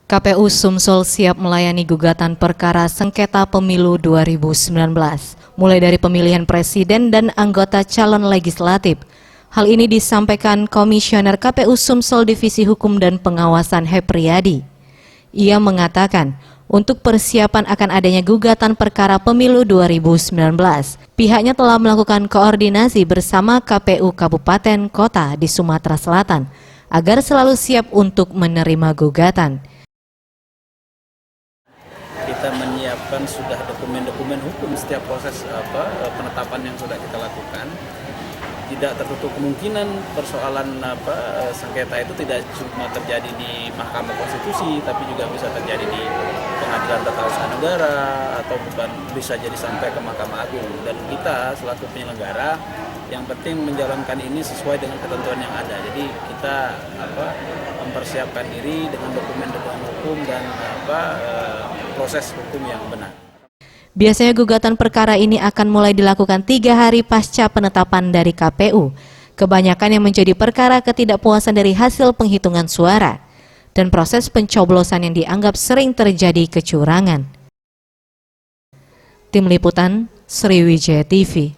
KPU Sumsel siap melayani gugatan perkara sengketa pemilu 2019, mulai dari pemilihan presiden dan anggota calon legislatif. Hal ini disampaikan Komisioner KPU Sumsel Divisi Hukum dan Pengawasan Hepriyadi. Ia mengatakan, untuk persiapan akan adanya gugatan perkara pemilu 2019, pihaknya telah melakukan koordinasi bersama KPU Kabupaten Kota di Sumatera Selatan agar selalu siap untuk menerima gugatan. Kita menyiapkan sudah dokumen-dokumen hukum setiap proses penetapan yang sudah kita lakukan. Tidak tertutup kemungkinan persoalan sengketa itu tidak cuma terjadi di Mahkamah Konstitusi, tapi juga bisa terjadi di Pengadilan Tata Usaha Negara atau bukan bisa jadi sampai ke Mahkamah Agung. Dan kita selaku penyelenggara yang penting menjalankan ini sesuai dengan ketentuan yang ada. Jadi kita mempersiapkan diri dengan dokumen-dokumen hukum dan proses hukum yang benar. Biasanya gugatan perkara ini akan mulai dilakukan 3 hari pasca penetapan dari KPU. Kebanyakan yang menjadi perkara ketidakpuasan dari hasil penghitungan suara dan proses pencoblosan yang dianggap sering terjadi kecurangan. Tim Liputan, Sriwijaya TV.